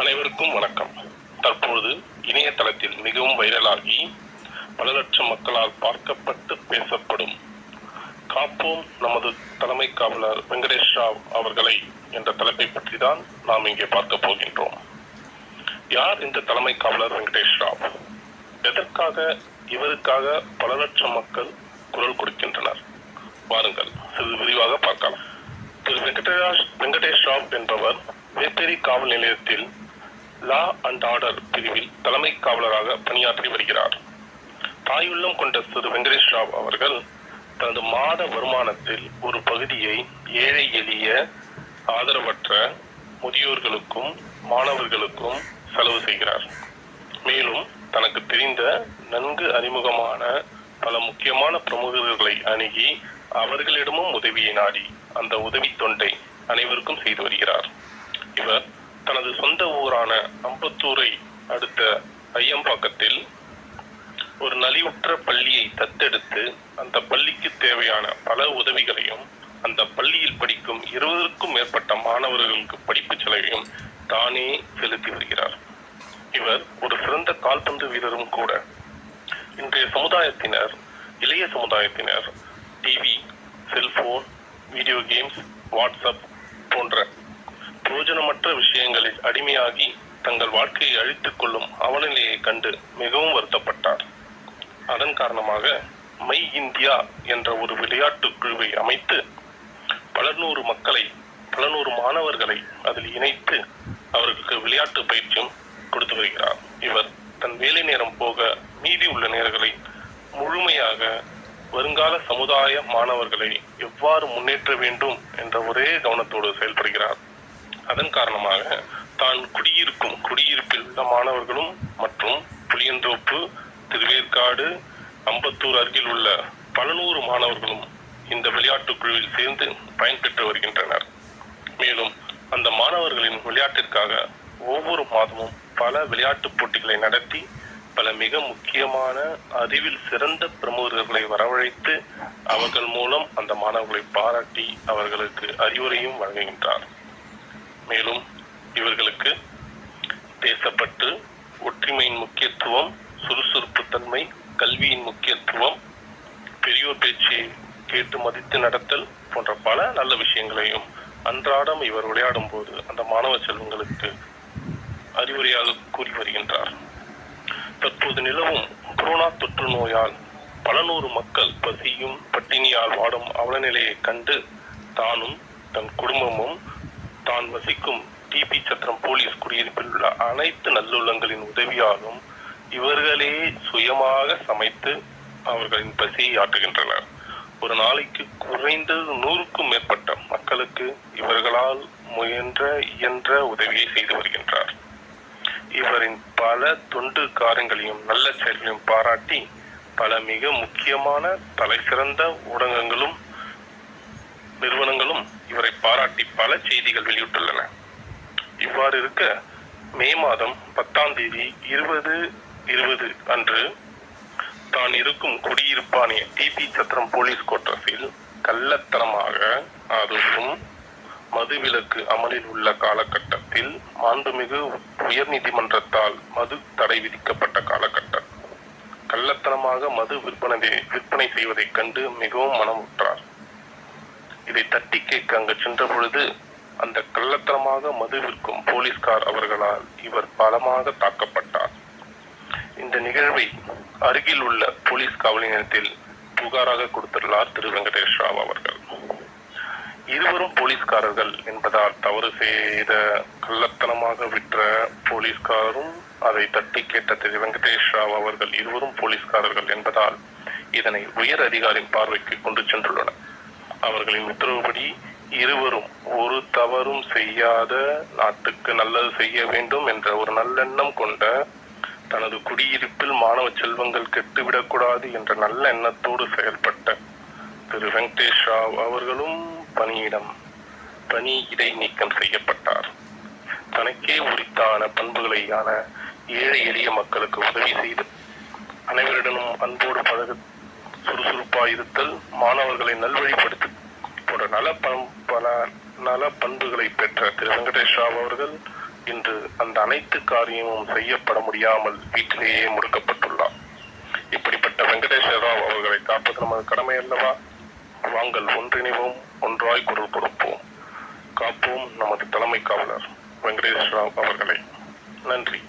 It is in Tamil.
அனைவருக்கும் வணக்கம். தற்பொழுது இணையதளத்தில் மிகவும் வைரலாகி பல லட்சம் மக்களால் பார்க்கப்பட்டு பேசப்படும் காப்போம் நமது தலைமை காவலர் வெங்கடேஷ் ராவ் அவர்களை என்ற தலைப்பை பற்றி தான் நாம் இங்கே பார்க்க போகின்றோம். யார் இந்த தலைமை காவலர் வெங்கடேஷ் ராவ்? எதற்காக இவருக்காக பல லட்சம் மக்கள் குரல் கொடுக்கின்றனர்? வாருங்கள் சிறிது விரிவாக பார்க்கலாம். திரு வெங்கடேஷ் ராவ் என்பவர் வேப்பேரி காவல் நிலையத்தில் லா அண்ட் ஆர்டர் பிரிவில் தலைமை காவலராக பணியாற்றி வருகிறார். தாயுள்ளம் கொண்ட திரு வெங்கடேஷ் ராவ் அவர்கள் தனது மாத வருமானத்தில் ஒரு பகுதியை ஏழை எளிய ஆதரவற்ற முதியோர்களுக்கும் மாணவர்களுக்கும் செலவு செய்கிறார். மேலும் தனக்கு தெரிந்த நன்கு அறிமுகமான பல முக்கியமான பிரமுகர்களை அணுகி அவர்களிடமும் உதவியை நாடி அந்த உதவி தொண்டை அனைவருக்கும் செய்து வருகிறார். இவர் தனது சொந்த ஊரான அம்பத்தூரை அடுத்த ஐயம்பாக்கத்தில் ஒரு நலிவுற்ற பள்ளியை தத்தெடுத்து அந்த பள்ளிக்கு தேவையான பல உதவிகளையும் அந்த பள்ளியில் படிக்கும் 20க்கும் மேற்பட்ட மாணவர்களுக்கு படிப்பு செலவையும் தானே செலுத்தி வருகிறார். இவர் ஒரு சிறந்த கால்பந்து வீரரும் கூட. இன்றைய சமுதாயத்தினர், இளைய சமுதாயத்தினர் TV, cellphone, video games, WhatsApp போன்ற பிரயோஜனமற்ற விஷயங்களில் அடிமையாகி தங்கள் வாழ்க்கையை அழித்துக் கொள்ளும் அவலநிலையை கண்டு மிகவும் வருத்தப்பட்டார். அதன் காரணமாக மை இந்தியா என்ற ஒரு விளையாட்டு குழுவை அமைத்து பல நூறு மாணவர்களை அதில் இணைத்து அவர்களுக்கு விளையாட்டு பயிற்சியும் கொடுத்து வருகிறார். இவர் தன் வேலை நேரம் போக மீதி உள்ள நேரங்களை முழுமையாக வருங்கால சமுதாய மாணவர்களை எவ்வாறு முன்னேற்ற வேண்டும் என்ற ஒரே கவனத்தோடு செயல்படுகிறார். அதன் காரணமாக தான் குடியிருப்பில் உள்ள மாணவர்களும் மற்றும் புளியந்தோப்பு, திருவேற்காடு, அம்பத்தூர் அருகில் உள்ள பல நூறு மாணவர்களும் இந்த விளையாட்டு குழுவில் சேர்ந்து பயன்பெற்று வருகின்றனர். மேலும் அந்த மாணவர்களின் விளையாட்டிற்காக ஒவ்வொரு மாதமும் பல விளையாட்டு போட்டிகளை நடத்தி பல மிக முக்கியமான அறிவில் சிறந்த பிரமுகர்களை வரவழைத்து அவர்கள் மூலம் அந்த மாணவர்களை பாராட்டி அவர்களுக்கு அறிவுரையும் வழங்குகின்றார். மேலும் இவர்களுக்கு தேசப்பற்று, ஒற்றுமையின் முக்கியத்துவம், சுறுசுறுப்பு தன்மை, கல்வியின் முக்கியத்துவம், பெரியோர் பேச்சை கேட்டு மதித்து நடத்தல் போன்ற பல நல்ல விஷயங்களையும் அன்றாடம் இவர் விளையாடும் போது அந்த மாணவ செல்வங்களுக்கு அறிவுரையாக கூறி வருகின்றார். தற்போது நிலவும் கொரோனா தொற்று நோயால் பல நூறு மக்கள் பசியும் பட்டினியால் வாடும் அவலநிலையை கண்டு தானும் தன் குடும்பமும் தான் வசிக்கும் டிபி சத்திரம் போலீஸ் குடியிருப்பில் உள்ள அனைத்து நல்லுள்ளங்களின் உதவியாலும் இவர்களே சுயமாக சமைத்து அவர்களின் பசியை ஆற்றுகின்றனர். ஒரு நாளைக்கு குறைந்தது 100க்கும் மேற்பட்ட மக்களுக்கு இவர்களால் இயன்ற உதவியை செய்து வருகின்றார். இவரின் பல தொண்டு காரியங்களையும் நல்ல செயல்களையும் பாராட்டி பல மிக முக்கியமான தலைசிறந்த ஊடகங்களும் நிறுவனங்களும் இவரை பாராட்டி பல செய்திகள் வெளியிட்டுள்ளன. இவ்வாறு இருக்க மே மாதம் 10ஆம் தேதி 2020 அன்று தான் இருக்கும் குடியிருப்பான டிபி சத்திரம் போலீஸ் கோட்டர்ஸில் கள்ளத்தனமாக, அதுவும் மதுவிலக்கு அமலில் உள்ள காலகட்டத்தில், மாண்புமிகு உயர் நீதிமன்றத்தால் மது தடை விதிக்கப்பட்ட காலகட்டம், கள்ளத்தனமாக மது விற்பனை செய்வதைக் கண்டு மிகவும் மனமுற்றார். இதை தட்டி கேட்க அங்கு சென்ற பொழுது அந்த கள்ளத்தனமாக மது விற்கும் போலீஸ்கார் அவர்களால் இவர் பலமாக தாக்கப்பட்டார். இந்த நிகழ்வை அருகில் உள்ள போலீஸ் காவல் நிலையத்தில் புகாராக கொடுத்துள்ளார் திரு வெங்கடேஷ் ராவ் அவர்கள். இருவரும் போலீஸ்காரர்கள் என்பதால் தவறு செய்த கள்ளத்தனமாக விற்ற போலீஸ்காரும் அதை தட்டி கேட்ட திரு வெங்கடேஷ் ராவ் அவர்கள் இருவரும் போலீஸ்காரர்கள் என்பதால் இதனை உயர் அதிகாரியின் பார்வைக்கு கொண்டு சென்றுள்ளனர். அவர்களின் உத்தரவுப்படி இருவரும் ஒரு தவறும் செய்யாத, நாட்டுக்கு நல்லது செய்ய வேண்டும் என்ற ஒரு நல்லெண்ணம் கொண்ட, தனது குடியிருப்பில் மாணவ செல்வங்கள் கெட்டுவிடக்கூடாது என்ற நல்ல எண்ணத்தோடு செயல்பட்ட திரு வெங்கடேஷ் ராவ் அவர்களும் பணி இடை நீக்கம் செய்யப்பட்டார். தனக்கே உரித்தான பண்புகளையான ஏழை எளிய மக்களுக்கு உதவி செய்து அனைவரிடமும் அன்போடு சுறுசுறுப்பாயிருத்தல், மாணவர்களை நல்வழிப்படுத்த போன்ற பல நல பண்புகளை பெற்ற திரு வெங்கடேஷ் ராவ் அவர்கள் இன்று அந்த அனைத்து காரியமும் செய்யப்பட முடியாமல் வீட்டிலேயே முடக்கப்பட்டுள்ளார். இப்படிப்பட்ட வெங்கடேஷ ராவ் அவர்களை காப்பது நமது கடமை அல்லவா? வாங்கள் ஒன்றிணைவோம், ஒன்றாய் குரல் கொடுப்போம், காப்போம் நமது தலைமை காவலர் வெங்கடேஷ ராவ் அவர்களை. நன்றி.